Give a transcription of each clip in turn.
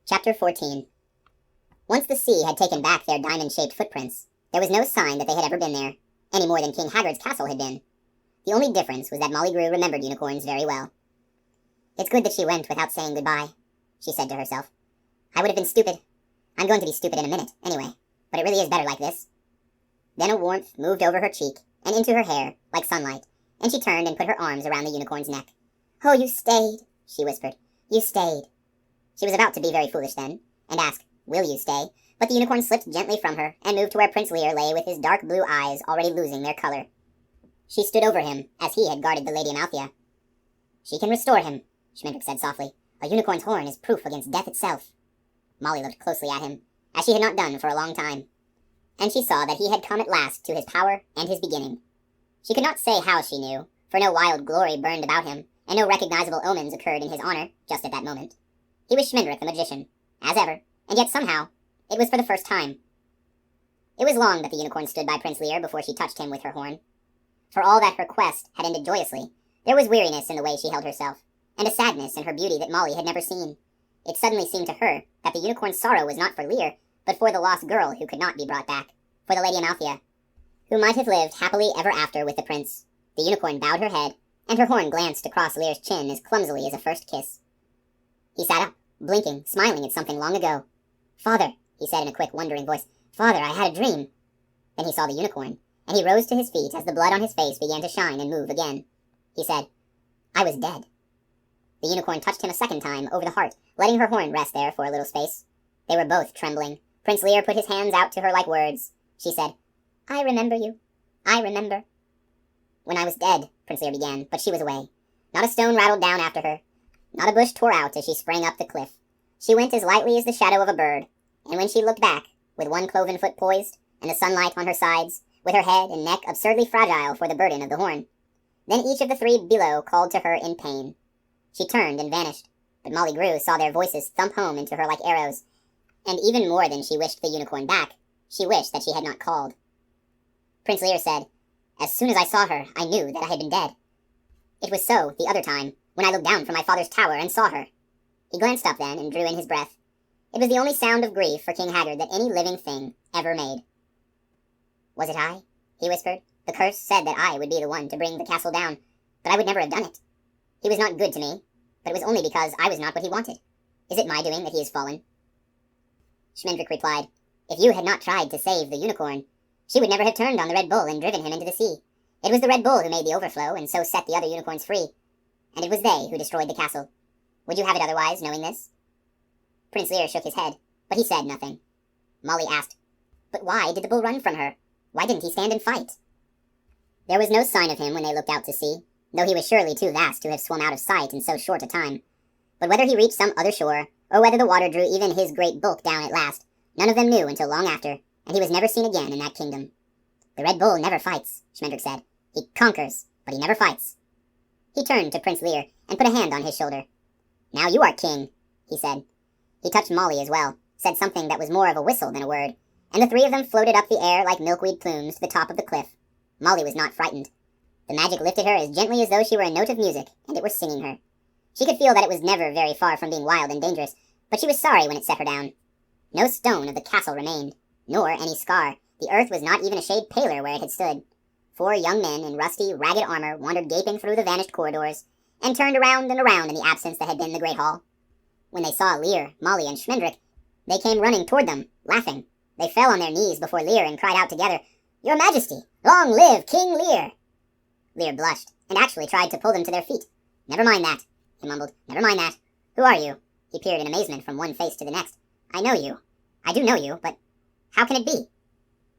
Chapter 14. Once the sea had taken back their diamond-shaped footprints, there was no sign that they had ever been there, any more than King Haggard's castle had been. The only difference was that Molly Grew remembered unicorns very well. "It's good that she went without saying goodbye," she said to herself. "I would have been stupid. I'm going to be stupid in a minute, anyway, but it really is better like this." Then a warmth moved over her cheek and into her hair, like sunlight, and she turned and put her arms around the unicorn's neck. "Oh, you stayed," she whispered. "You stayed." She was about to be very foolish then, and ask, "Will you stay?" But the unicorn slipped gently from her and moved to where Prince Lear lay with his dark blue eyes already losing their color. She stood over him, as he had guarded the Lady Amalthea. "She can restore him," Schmendrick said softly. "A unicorn's horn is proof against death itself." Molly looked closely at him, as she had not done for a long time, and she saw that he had come at last to his power and his beginning. She could not say how she knew, for no wild glory burned about him, and no recognizable omens occurred in his honor just at that moment. He was Schmendrick the magician, as ever, and yet somehow it was for the first time. It was long that the unicorn stood by Prince Lear before she touched him with her horn. For all that her quest had ended joyously, there was weariness in the way she held herself, and a sadness in her beauty that Molly had never seen. It suddenly seemed to her that the unicorn's sorrow was not for Lear, but for the lost girl who could not be brought back, for the Lady Amalthea, who might have lived happily ever after with the prince. The unicorn bowed her head, and her horn glanced across Lear's chin as clumsily as a first kiss. He sat up, blinking, smiling at something long ago. "Father," he said in a quick, wondering voice. "Father, I had a dream." Then he saw the unicorn, and he rose to his feet as the blood on his face began to shine and move again. He said, "I was dead." The unicorn touched him a second time over the heart, letting her horn rest there for a little space. They were both trembling. Prince Lear put his hands out to her like words. She said, "I remember you. I remember." "When I was dead," Prince Lear began, but she was away. Not a stone rattled down after her. Not a bush tore out as she sprang up the cliff. She went as lightly as the shadow of a bird, and when she looked back, with one cloven foot poised, and the sunlight on her sides, with her head and neck absurdly fragile for the burden of the horn, then each of the three below called to her in pain. She turned and vanished, but Molly Grew saw their voices thump home into her like arrows, and even more than she wished the unicorn back, she wished that she had not called. Prince Lear said, "As soon as I saw her, I knew that I had been dead. It was so the other time, when I looked down from my father's tower and saw her." He glanced up then and drew in his breath. It was the only sound of grief for King Haggard that any living thing ever made. "Was it I?" he whispered. "The curse said that I would be the one to bring the castle down, but I would never have done it. He was not good to me, but it was only because I was not what he wanted. Is it my doing that he has fallen?" Schmendrick replied, "If you had not tried to save the unicorn, she would never have turned on the Red Bull and driven him into the sea. It was the Red Bull who made the overflow and so set the other unicorns free, and it was they who destroyed the castle. Would you have it otherwise, knowing this?" Prince Lear shook his head, but he said nothing. Molly asked, "But why did the bull run from her? Why didn't he stand and fight?" There was no sign of him when they looked out to sea, though he was surely too vast to have swum out of sight in so short a time. But whether he reached some other shore, or whether the water drew even his great bulk down at last, none of them knew until long after, and he was never seen again in that kingdom. "The Red Bull never fights," Schmendrick said. "He conquers, but he never fights." He turned to Prince Lear and put a hand on his shoulder. "Now you are king," he said. He touched Molly as well, said something that was more of a whistle than a word, and the three of them floated up the air like milkweed plumes to the top of the cliff. Molly was not frightened. The magic lifted her as gently as though she were a note of music, and it were singing her. She could feel that it was never very far from being wild and dangerous, but she was sorry when it set her down. No stone of the castle remained, nor any scar. The earth was not even a shade paler where it had stood. 4 young men in rusty, ragged armor wandered gaping through the vanished corridors, and turned around and around in the absence that had been the great hall. When they saw Lear, Molly, and Schmendrick, they came running toward them, laughing. They fell on their knees before Lear and cried out together, "Your Majesty, long live King Lear!" Lear blushed, and actually tried to pull them to their feet. "Never mind that," he mumbled. "Never mind that. Who are you?" He peered in amazement from one face to the next. "I know you. I do know you, but how can it be?"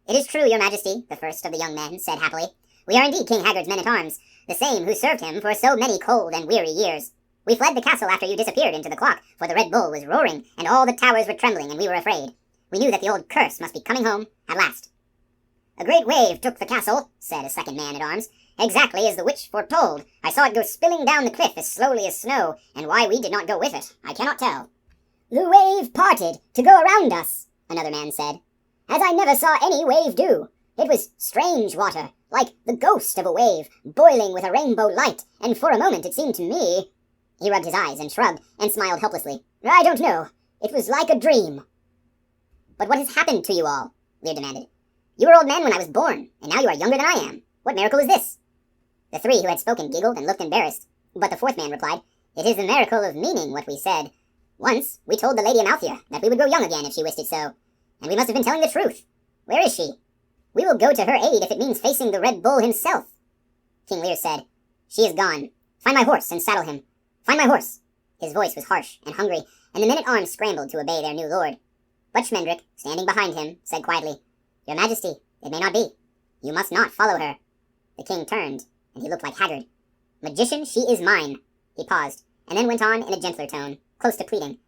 "It is true, Your Majesty," the first of the young men said happily. "We are indeed King Haggard's men-at-arms, the same who served him for so many cold and weary years. We fled the castle after you disappeared into the clock, for the Red Bull was roaring, and all the towers were trembling, and we were afraid. We knew that the old curse must be coming home at last." "A great wave took the castle," said a second man-at-arms, "exactly as the witch foretold. I saw it go spilling down the cliff as slowly as snow, and why we did not go with it, I cannot tell." "The wave parted to go around us," another man said, "as I never saw any wave do. It was strange water, like the ghost of a wave, boiling with a rainbow light, and for a moment it seemed to me—" He rubbed his eyes and shrugged, and smiled helplessly. "I don't know. It was like a dream. But what has happened to you all? Lear demanded. You were old men when I was born, and now you are younger than I am. What miracle is this? The three who had spoken giggled and looked embarrassed, but the fourth man replied, It is the miracle of meaning what we said. Once, we told the Lady Amalthea that we would grow young again if she wished it so, and we must have been telling the truth. Where is she? We will go to her aid if it means facing the Red Bull himself. King Lear said, She is gone. Find my horse and saddle him. Find my horse. His voice was harsh and hungry, and the men-at-arms scrambled to obey their new lord. But Schmendrick, standing behind him, said quietly, Your Majesty, it may not be. You must not follow her. The king turned, and he looked like Haggard. Magician, she is mine. He paused, and then went on in a gentler tone, close to pleading.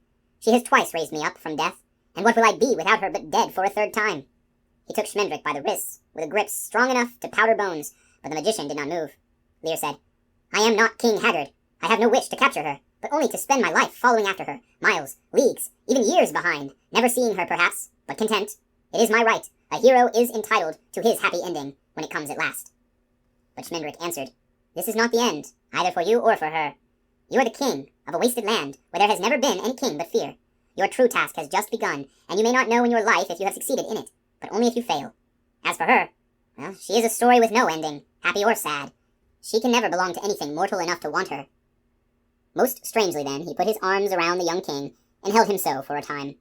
She has twice raised me up from death, and what will I be without her but dead for a third time? He took Schmendrick by the wrists, with a grip strong enough to powder bones, but the magician did not move. Lear said, I am not King Haggard. I have no wish to capture her, but only to spend my life following after her, miles, leagues, even years behind, never seeing her perhaps, but content. It is my right. A hero is entitled to his happy ending when it comes at last. But Schmendrick answered, This is not the end, either for you or for her. You are the king of a wasted land where there has never been any king but fear. Your true task has just begun, and you may not know in your life if you have succeeded in it, but only if you fail. As for her, well, she is a story with no ending, happy or sad. She can never belong to anything mortal enough to want her. Most strangely then, he put his arms around the young king, and held him so for a time.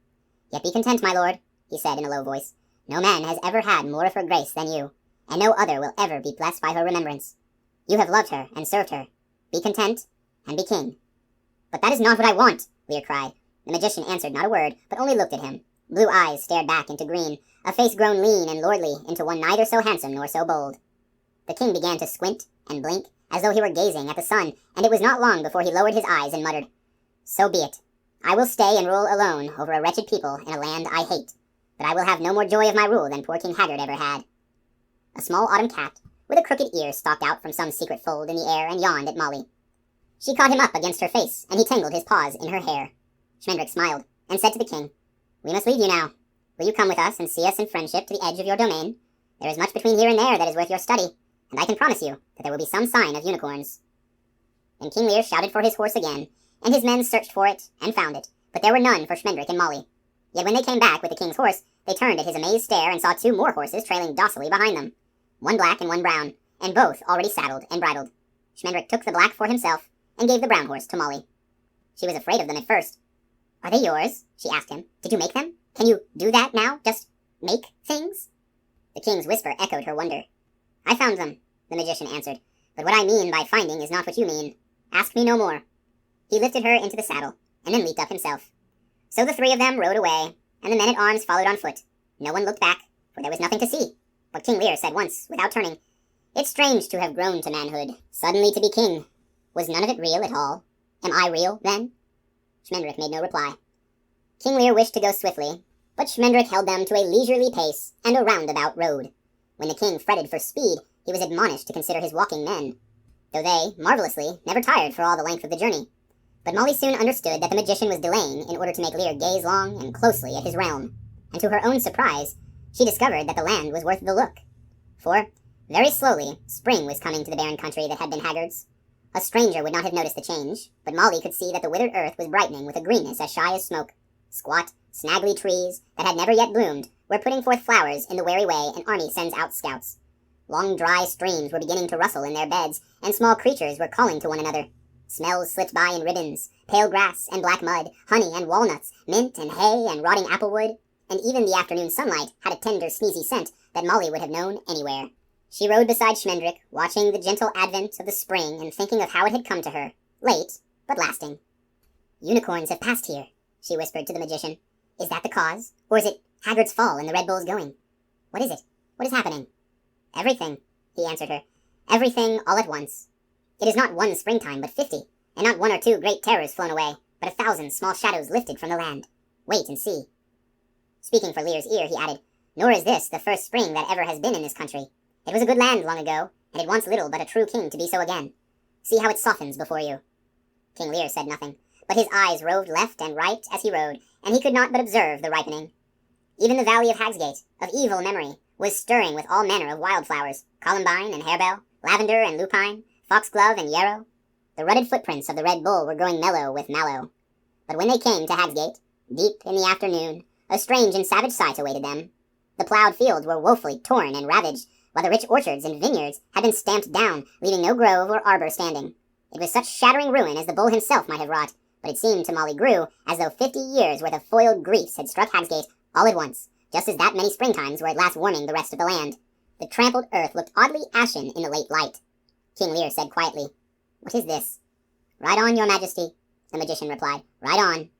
Yet be content, my lord, he said in a low voice. No man has ever had more of her grace than you, and no other will ever be blessed by her remembrance. You have loved her and served her. Be content, and be king. But that is not what I want, Lear cried. The magician answered not a word, but only looked at him. Blue eyes stared back into green, a face grown lean and lordly into one neither so handsome nor so bold. The king began to squint and blink, as though he were gazing at the sun, and it was not long before he lowered his eyes and muttered, So be it. I will stay and rule alone over a wretched people in a land I hate, but I will have no more joy of my rule than poor King Haggard ever had. A small autumn cat, with a crooked ear, stalked out from some secret fold in the air and yawned at Molly. She caught him up against her face, and he tangled his paws in her hair. Schmendrick smiled, and said to the king, We must leave you now. Will you come with us and see us in friendship to the edge of your domain? There is much between here and there that is worth your study, and I can promise you that there will be some sign of unicorns. Then King Lear shouted for his horse again, and his men searched for it, and found it, but there were none for Schmendrick and Molly. Yet when they came back with the king's horse, they turned at his amazed stare and saw two more horses trailing docilely behind them, one black and one brown, and both already saddled and bridled. Schmendrick took the black for himself, and gave the brown horse to Molly. She was afraid of them at first. Are they yours? She asked him. Did you make them? Can you do that now? Just make things? The king's whisper echoed her wonder. I found them, the magician answered, but what I mean by finding is not what you mean. Ask me no more. He lifted her into the saddle, and then leaped up himself. So the three of them rode away, and the men-at-arms followed on foot. No one looked back, for there was nothing to see. But King Lear said once, without turning, It's strange to have grown to manhood, suddenly to be king. Was none of it real at all? Am I real, then? Schmendrick made no reply. King Lear wished to go swiftly, but Schmendrick held them to a leisurely pace and a roundabout road. When the king fretted for speed, he was admonished to consider his walking men, though they, marvelously, never tired for all the length of the journey. But Molly soon understood that the magician was delaying in order to make Lear gaze long and closely at his realm, and to her own surprise, she discovered that the land was worth the look. For, very slowly, spring was coming to the barren country that had been Haggard's. A stranger would not have noticed the change, but Molly could see that the withered earth was brightening with a greenness as shy as smoke. Squat, snaggly trees that had never yet bloomed were putting forth flowers in the wary way an army sends out scouts. Long dry streams were beginning to rustle in their beds, and small creatures were calling to one another. Smells slipped by in ribbons, pale grass and black mud, honey and walnuts, mint and hay and rotting applewood, and even the afternoon sunlight had a tender, sneezy scent that Molly would have known anywhere. She rode beside Schmendrick, watching the gentle advent of the spring and thinking of how it had come to her, late, but lasting. Unicorns have passed here, she whispered to the magician. Is that the cause? Or is it Haggard's fall and the Red Bull's going? What is it? What is happening? Everything, he answered her. Everything all at once. It is not one springtime, but 50, and not one or two great terrors flown away, but 1,000 small shadows lifted from the land. Wait and see. Speaking for Lear's ear, he added, Nor is this the first spring that ever has been in this country. It was a good land long ago, and it wants little but a true king to be so again. See how it softens before you. King Lear said nothing, but his eyes roved left and right as he rode, and he could not but observe the ripening. Even the valley of Hagsgate, of evil memory, was stirring with all manner of wildflowers, columbine and harebell, lavender and lupine, foxglove and yarrow. The rutted footprints of the Red Bull were growing mellow with mallow. But when they came to Hagsgate, Deep in the afternoon, a strange and savage sight awaited them. The plowed fields were woefully torn and ravaged, while the rich orchards and vineyards had been stamped down, leaving no grove or arbor standing. It was such shattering ruin as the bull himself might have wrought, but it seemed to Molly Grew as though 50 years' worth of foiled griefs had struck Hagsgate all at once, just as that many springtimes were at last warming the rest of the land. The trampled earth looked oddly ashen in the late light. King Lear said quietly, "What is this?" "Ride on, your majesty," the magician replied. "Ride on."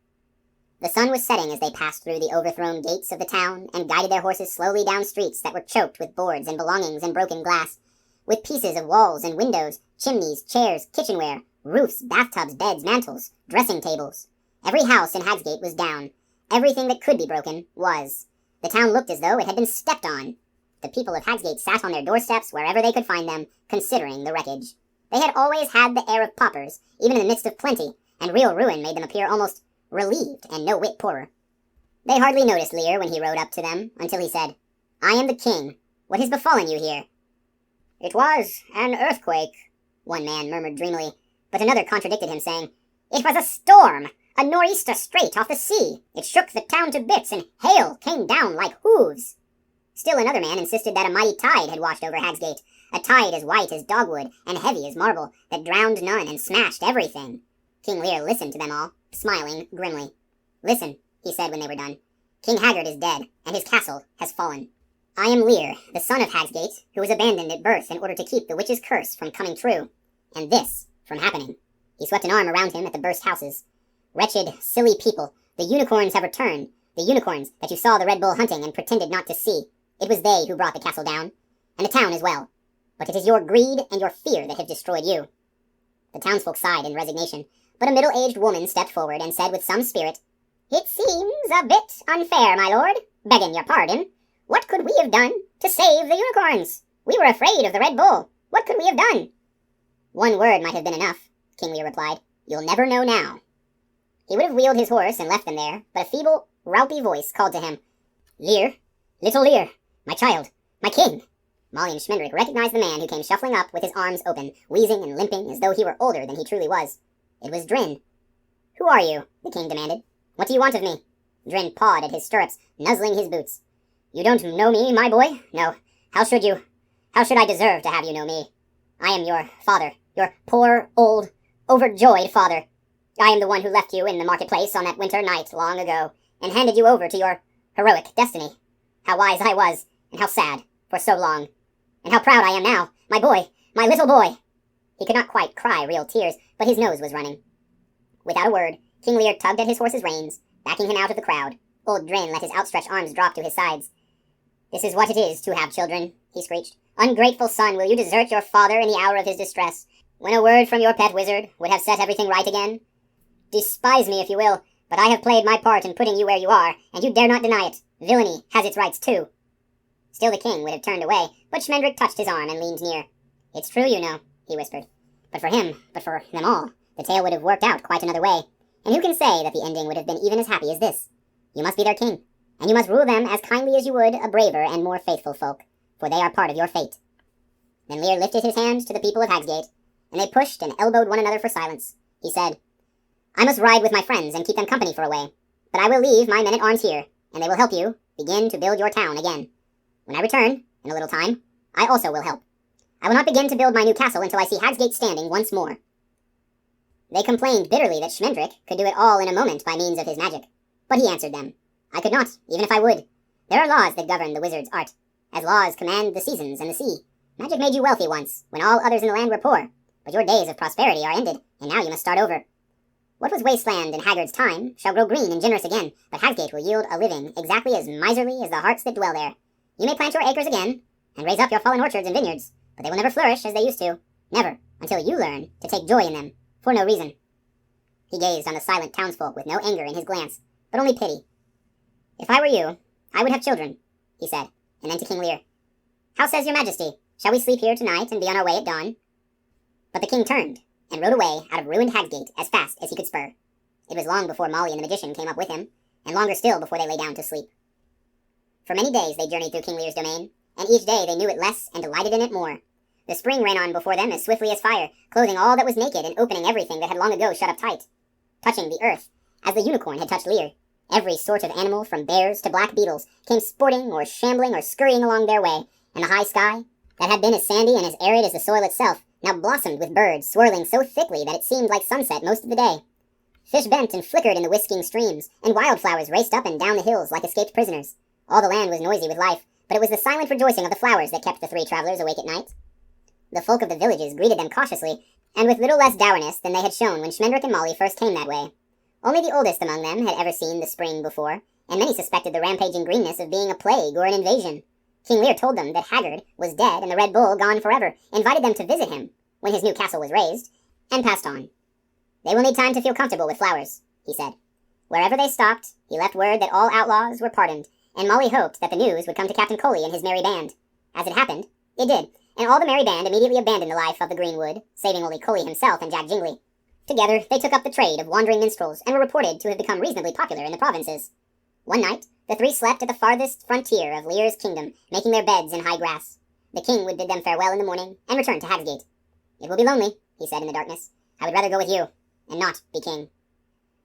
The sun was setting as they passed through the overthrown gates of the town and guided their horses slowly down streets that were choked with boards and belongings and broken glass, with pieces of walls and windows, chimneys, chairs, kitchenware, roofs, bathtubs, beds, mantels, dressing tables. Every house in Hagsgate was down. Everything that could be broken was. The town looked as though it had been stepped on. The people of Hagsgate sat on their doorsteps wherever they could find them, considering the wreckage. They had always had the air of paupers, even in the midst of plenty, and real ruin made them appear almost relieved and no whit poorer. They hardly noticed Lear when he rode up to them, until he said, "I am the king. What has befallen you here?" "It was an earthquake," one man murmured dreamily, but another contradicted him, saying, "It was a storm, a nor'easter straight off the sea. It shook the town to bits, and hail came down like hooves." Still another man insisted that a mighty tide had washed over Hagsgate, a tide as white as dogwood and heavy as marble, that drowned none and smashed everything. King Lear listened to them all, smiling grimly. "Listen," he said when they were done. "King Haggard is dead, and his castle has fallen. I am Lear, the son of Hagsgate, who was abandoned at birth in order to keep the witch's curse from coming true, and this from happening." He swept an arm around him at the burst houses. "Wretched, silly people, the unicorns have returned, the unicorns that you saw the Red Bull hunting and pretended not to see. It was they who brought the castle down, and the town as well. But it is your greed and your fear that have destroyed you." The townsfolk sighed in resignation, but a middle-aged woman stepped forward and said with some spirit, "It seems a bit unfair, my lord. Begging your pardon, what could we have done to save the unicorns? We were afraid of the Red Bull. What could we have done?" "One word might have been enough," King Lear replied. "You'll never know now." He would have wheeled his horse and left them there, but a feeble, routy voice called to him, "Lear, little Lear, my child, my king." Molly and Schmendrick recognized the man who came shuffling up with his arms open, wheezing and limping as though he were older than he truly was. It was Drin. "Who are you?" the king demanded. "What do you want of me?" Drin pawed at his stirrups, nuzzling his boots. "You don't know me, my boy? No. How should you? How should I deserve to have you know me? I am your father, your poor, old, overjoyed father. I am the one who left you in the marketplace on that winter night long ago, and handed you over to your heroic destiny. How wise I was, and how sad, for so long. And how proud I am now, my boy, my little boy." He could not quite cry real tears, but his nose was running. Without a word, King Lear tugged at his horse's reins, backing him out of the crowd. Old Drin let his outstretched arms drop to his sides. "This is what it is to have children," he screeched. "Ungrateful son, will you desert your father in the hour of his distress, when a word from your pet wizard would have set everything right again? Despise me if you will, but I have played my part in putting you where you are, and you dare not deny it. Villainy has its rights too." Still the king would have turned away, but Schmendrick touched his arm and leaned near. "It's true, you know," he whispered. "But for him, but for them all, the tale would have worked out quite another way. And who can say that the ending would have been even as happy as this? You must be their king, and you must rule them as kindly as you would a braver and more faithful folk, for they are part of your fate." Then Lear lifted his hand to the people of Hagsgate, and they pushed and elbowed one another for silence. He said, "I must ride with my friends and keep them company for a way, but I will leave my men-at-arms here, and they will help you begin to build your town again. When I return, in a little time, I also will help. I will not begin to build my new castle until I see Hagsgate standing once more." They complained bitterly that Schmendrick could do it all in a moment by means of his magic. But he answered them, "I could not, even if I would. There are laws that govern the wizard's art, as laws command the seasons and the sea. Magic made you wealthy once, when all others in the land were poor, but your days of prosperity are ended, and now you must start over. What was wasteland in Haggard's time shall grow green and generous again, but Hagsgate will yield a living exactly as miserly as the hearts that dwell there. You may plant your acres again, and raise up your fallen orchards and vineyards, but they will never flourish as they used to. Never, until you learn to take joy in them, for no reason." He gazed on the silent townsfolk with no anger in his glance, but only pity. "If I were you, I would have children," he said, and then to King Lear, "How says your majesty? Shall we sleep here tonight and be on our way at dawn?" But the king turned, and rode away out of ruined Hagsgate as fast as he could spur. It was long before Molly and the magician came up with him, and longer still before they lay down to sleep. For many days they journeyed through King Lear's domain, and each day they knew it less and delighted in it more. The spring ran on before them as swiftly as fire, clothing all that was naked and opening everything that had long ago shut up tight. Touching the earth, as the unicorn had touched Lear, Every sort of animal, from bears to black beetles, came sporting or shambling or scurrying along their way, and the high sky, that had been as sandy and as arid as the soil itself, now blossomed with birds swirling so thickly that it seemed like sunset most of the day. Fish bent and flickered in the whisking streams, and wildflowers raced up and down the hills like escaped prisoners. All the land was noisy with life, but it was the silent rejoicing of the flowers that kept the three travelers awake at night. The folk of the villages greeted them cautiously, and with little less dourness than they had shown when Schmendrick and Molly first came that way. Only the oldest among them had ever seen the spring before, and many suspected the rampaging greenness of being a plague or an invasion. King Lear told them that Haggard was dead and the Red Bull gone forever, invited them to visit him when his new castle was raised, and passed on. They will need time to feel comfortable with flowers, he said. Wherever they stopped, he left word that all outlaws were pardoned, and Molly hoped that the news would come to Captain Coley and his merry band. As it happened, it did, and all the merry band immediately abandoned the life of the greenwood, saving only Coley himself and Jack Jingley. Together, they took up the trade of wandering minstrels, and were reported to have become reasonably popular in the provinces. One night, the three slept at the farthest frontier of Lear's kingdom, making their beds in high grass. The king would bid them farewell in the morning, and return to Hagsgate. "It will be lonely," he said in the darkness. "I would rather go with you, and not be king."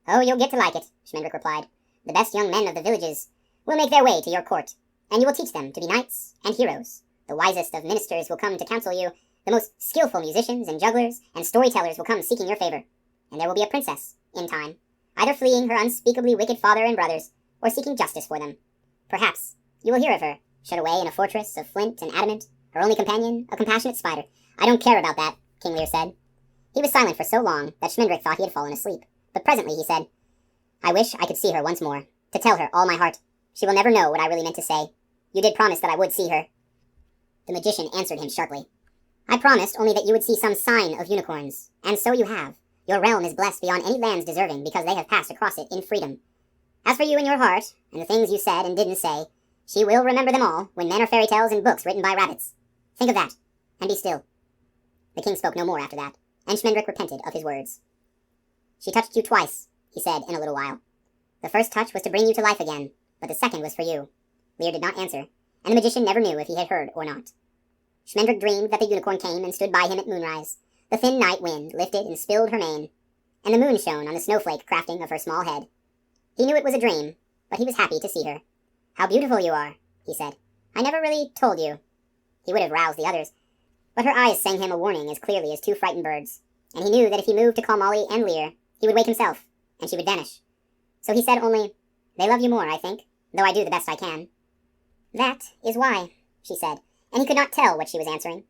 "Oh, you'll get to like it," Schmendrick replied. "The best young men of the villages will make their way to your court, and you will teach them to be knights and heroes. The wisest of ministers will come to counsel you, the most skillful musicians and jugglers and storytellers will come seeking your favor, and there will be a princess, in time, either fleeing her unspeakably wicked father and brothers, or seeking justice for them. Perhaps you will hear of her, shut away in a fortress of flint and adamant, her only companion, a compassionate spider." "I don't care about that," King Lear said. He was silent for so long that Schmendrick thought he had fallen asleep, but presently he said, "I wish I could see her once more, to tell her all my heart. She will never know what I really meant to say. You did promise that I would see her." The magician answered him sharply. "I promised only that you would see some sign of unicorns, and so you have. Your realm is blessed beyond any lands deserving, because they have passed across it in freedom. As for you and your heart, and the things you said and didn't say, she will remember them all when men are fairy tales and books written by rabbits. Think of that, and be still." The king spoke no more after that, and Schmendrick repented of his words. "She touched you twice," he said in a little while. "The first touch was to bring you to life again, but the second was for you." Lear did not answer, and the magician never knew if he had heard or not. Schmendrick dreamed that the unicorn came and stood by him at moonrise. The thin night wind lifted and spilled her mane, and the moon shone on the snowflake crafting of her small head. He knew it was a dream, but he was happy to see her. "How beautiful you are," he said. "I never really told you." He would have roused the others, but her eyes sang him a warning as clearly as two frightened birds, and he knew that if he moved to call Molly and Lear, he would wake himself, and she would vanish. So he said only, "They love you more, I think, though I do the best I can." "That is why," she said, and he could not tell what she was answering.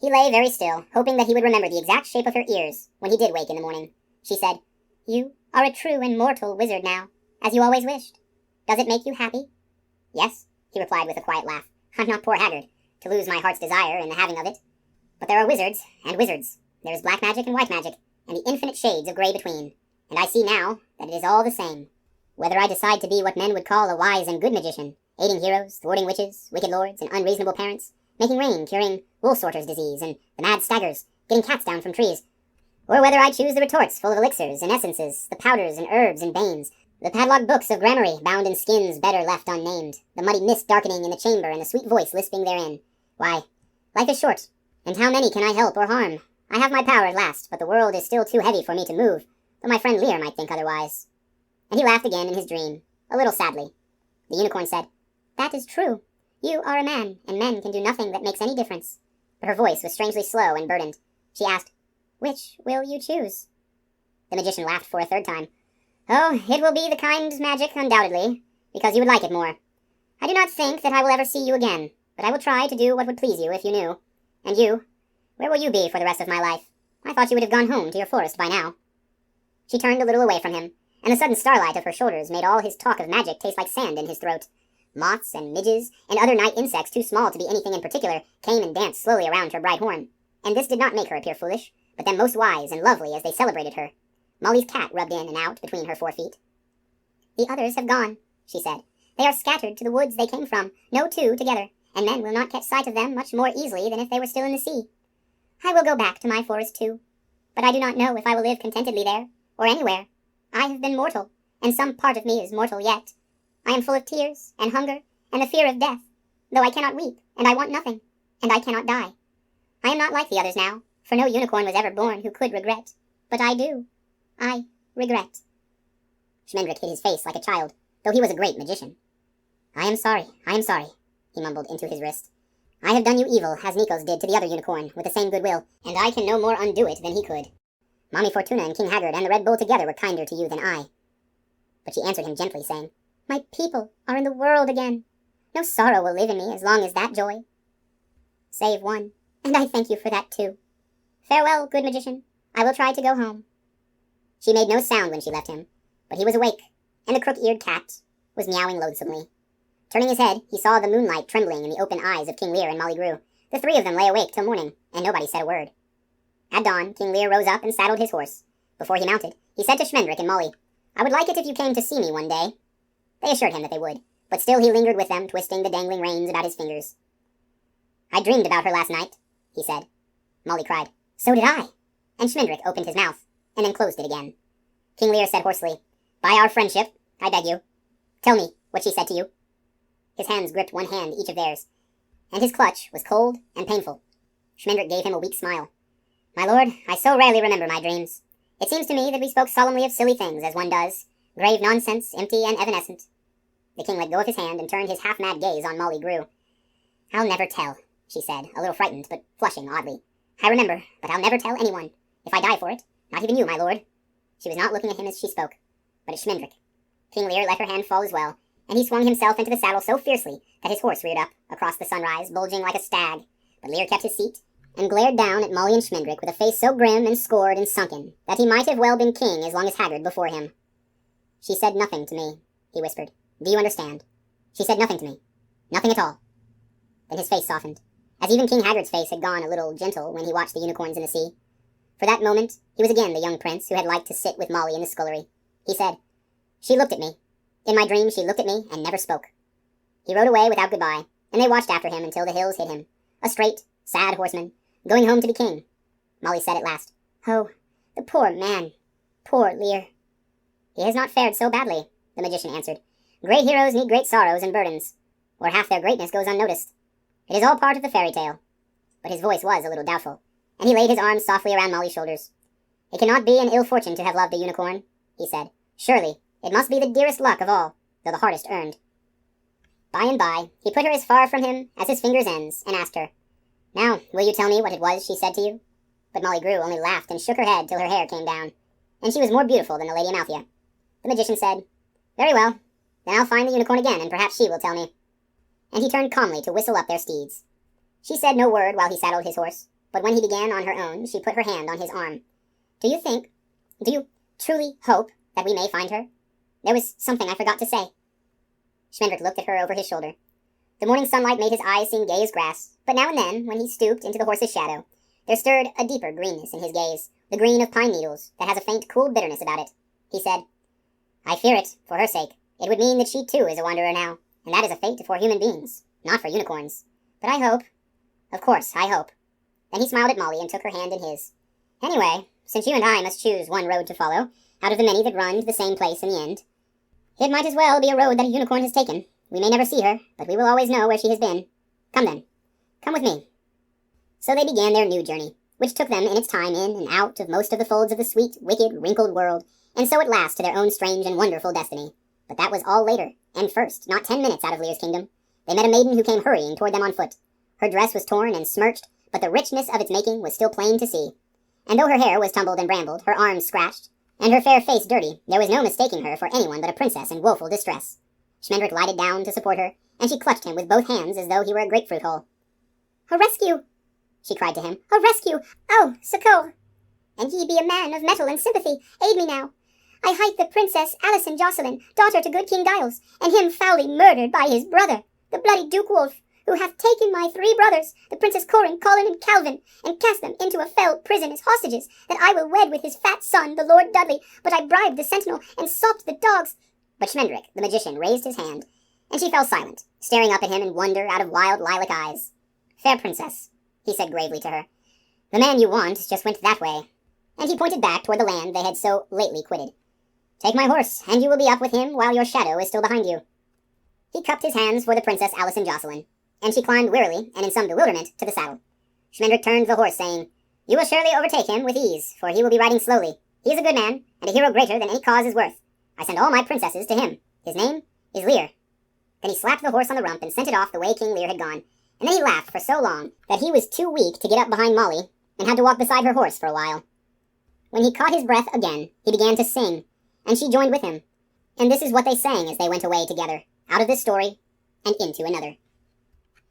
He lay very still, hoping that he would remember the exact shape of her ears when he did wake in the morning. She said, "You are a true and mortal wizard now, as you always wished. Does it make you happy?" "Yes," he replied with a quiet laugh. "I'm not poor Haggard, to lose my heart's desire in the having of it. But there are wizards and wizards. There is black magic and white magic, and the infinite shades of gray between, and I see now that it is all the same. Whether I decide to be what men would call a wise and good magician, aiding heroes, thwarting witches, wicked lords, and unreasonable parents, making rain, curing wool sorter's disease, and the mad staggers, getting cats down from trees, or whether I choose the retorts full of elixirs and essences, the powders and herbs and banes, the padlocked books of gramarye bound in skins better left unnamed, the muddy mist darkening in the chamber and the sweet voice lisping therein, why, life is short, and how many can I help or harm? I have my power at last, but the world is still too heavy for me to move, though my friend Lear might think otherwise." And he laughed again in his dream, a little sadly. The unicorn said, "That is true. You are a man, and men can do nothing that makes any difference." But her voice was strangely slow and burdened. She asked, "Which will you choose?" The magician laughed for a third time. "Oh, it will be the kind magic, undoubtedly, because you would like it more. I do not think that I will ever see you again, but I will try to do what would please you if you knew. And you, where will you be for the rest of my life? I thought you would have gone home to your forest by now." She turned a little away from him, and the sudden starlight of her shoulders made all his talk of magic taste like sand in his throat. Moths and midges and other night insects too small to be anything in particular came and danced slowly around her bright horn, and this did not make her appear foolish, but them most wise and lovely as they celebrated her. Molly's cat rubbed in and out between her 4 feet. "The others have gone," she said. "They are scattered to the woods they came from, no two together, and men will not catch sight of them much more easily than if they were still in the sea. I will go back to my forest too, but I do not know if I will live contentedly there, or anywhere. I have been mortal, and some part of me is mortal yet. I am full of tears, and hunger, and the fear of death, though I cannot weep, and I want nothing, and I cannot die. I am not like the others now, for no unicorn was ever born who could regret. But I do. I regret." Schmendrick hid his face like a child. though he was a great magician. I am sorry, he mumbled into his wrist. I have done you evil, as Nikos did to the other unicorn, with the same goodwill, and I can no more undo it than he could. Mommy Fortuna and King Haggard and the Red Bull together were kinder to you than I. But she answered him gently, saying, My people are in the world again. No sorrow will live in me as long as that joy. Save one, and I thank you for that too. Farewell, good magician. I will try to go home. She made no sound when she left him, but he was awake, and the crook-eared cat was meowing loathsomely. Turning his head, he saw the moonlight trembling in the open eyes of King Lear and Molly Grew. The three of them lay awake till morning, and nobody said a word. At dawn, King Lear rose up and saddled his horse. Before he mounted, he said to Schmendrick and Molly, I would like it if you came to see me one day. They assured him that they would, but still he lingered with them, twisting the dangling reins about his fingers. I dreamed about her last night, he said. Molly cried, So did I. And Schmendrick opened his mouth, and then closed it again. King Lear said hoarsely, By our friendship, I beg you, tell me what she said to you. His hands gripped one hand each of theirs, and his clutch was cold and painful. Schmendrick gave him a weak smile. My lord, I so rarely remember my dreams. It seems to me that we spoke solemnly of silly things, as one does, grave nonsense, empty and evanescent. The king let go of his hand and turned his half-mad gaze on Molly Grew. I'll never tell, she said, a little frightened, but flushing oddly. I remember, but I'll never tell anyone, if I die for it, not even you, my lord. She was not looking at him as she spoke, but at Schmendrick. King Lear let her hand fall as well, and he swung himself into the saddle so fiercely that his horse reared up across the sunrise, bulging like a stag. But Lear kept his seat, and glared down at Molly and Schmendrick with a face so grim and scored and sunken that he might have well been king as long as Haggard before him. She said nothing to me, he whispered. Do you understand? She said nothing to me. Nothing at all. Then his face softened, as even King Haggard's face had gone a little gentle when he watched the unicorns in the sea. For that moment, he was again the young prince who had liked to sit with Molly in the scullery. He said, She looked at me. In my dream, she looked at me and never spoke. He rode away without goodbye, and they watched after him until the hills hid him, a straight, sad horseman, going home to be king. Molly said at last, Oh, the poor man. Poor Lear. He has not fared so badly, the magician answered. Great heroes need great sorrows and burdens, or half their greatness goes unnoticed. It is all part of the fairy tale. But his voice was a little doubtful, and he laid his arms softly around Molly's shoulders. It cannot be an ill fortune to have loved a unicorn, he said. Surely, it must be the dearest luck of all, though the hardest earned. By and by, he put her as far from him as his fingers' ends, and asked her, Now, will you tell me what it was she said to you? But Molly Grew only laughed and shook her head till her hair came down, and she was more beautiful than the Lady Amalthea. The magician said, Very well, then I'll find the unicorn again, and perhaps she will tell me. And he turned calmly to whistle up their steeds. She said no word while he saddled his horse, but when he began on her own, she put her hand on his arm. Do you truly hope that we may find her? There was something I forgot to say. Schmendrick looked at her over his shoulder. The morning sunlight made his eyes seem gay as grass, but now and then, when he stooped into the horse's shadow, there stirred a deeper greenness in his gaze, the green of pine needles that has a faint, cool bitterness about it. He said, I fear it, for her sake. It would mean that she too is a wanderer now, and that is a fate for human beings, not for unicorns. But I hope. Of course, I hope. Then he smiled at Molly and took her hand in his. Anyway, since you and I must choose one road to follow, out of the many that run to the same place in the end, it might as well be a road that a unicorn has taken. We may never see her, but we will always know where she has been. Come then. Come with me. So they began their new journey, which took them in its time in and out of most of the folds of the sweet, wicked, wrinkled world, and so at last to their own strange and wonderful destiny. But that was all later, and first, not 10 minutes out of Lear's kingdom, they met a maiden who came hurrying toward them on foot. Her dress was torn and smirched, but the richness of its making was still plain to see. And though her hair was tumbled and brambled, her arms scratched, and her fair face dirty, there was no mistaking her for anyone but a princess in woeful distress. Schmendrick lighted down to support her, and she clutched him with both hands as though he were a grapefruit hull. A rescue! She cried to him. A rescue! Oh, succour! And ye be a man of mettle and sympathy. Aid me now. I hight the Princess Alison Jocelyn, daughter to good King Giles, and him foully murdered by his brother, the bloody Duke Wolf, who hath taken my 3 brothers, the Princes Corin, Colin, and Calvin, and cast them into a fell prison as hostages, that I will wed with his fat son, the Lord Dudley, but I bribed the sentinel, and sopped the dogs. But Schmendrick, the magician, raised his hand, and she fell silent, staring up at him in wonder out of wild lilac eyes. Fair princess, he said gravely to her, the man you want just went that way. And he pointed back toward the land they had so lately quitted. Take my horse, and you will be up with him while your shadow is still behind you. He cupped his hands for the Princess Alison Jocelyn, and she climbed wearily, and in some bewilderment, to the saddle. Schmendrick turned the horse, saying, You will surely overtake him with ease, for he will be riding slowly. He is a good man, and a hero greater than any cause is worth. I send all my princesses to him. His name is Lear." Then he slapped the horse on the rump and sent it off the way King Lear had gone, and then he laughed for so long that he was too weak to get up behind Molly and had to walk beside her horse for a while. When he caught his breath again, he began to sing, and she joined with him. And this is what they sang as they went away together, out of this story and into another.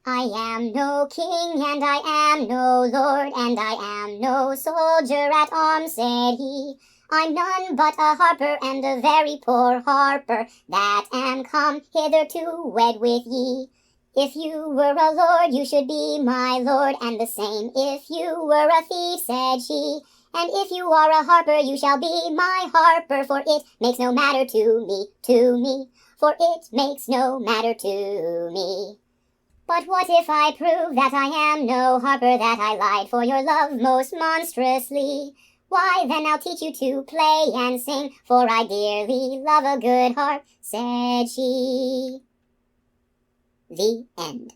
"I am no king, and I am no lord, and I am no soldier at arms," said he. "I'm none but a harper, and a very poor harper, that am come hither to wed with ye. If you were a lord, you should be my lord, and the same if you were a thief," said she. "And if you are a harper, you shall be my harper, for it makes no matter to me, for it makes no matter to me. But what if I prove that I am no harper, that I lied for your love most monstrously? Why, then I'll teach you to play and sing, for I dearly love a good harp," said she. The end.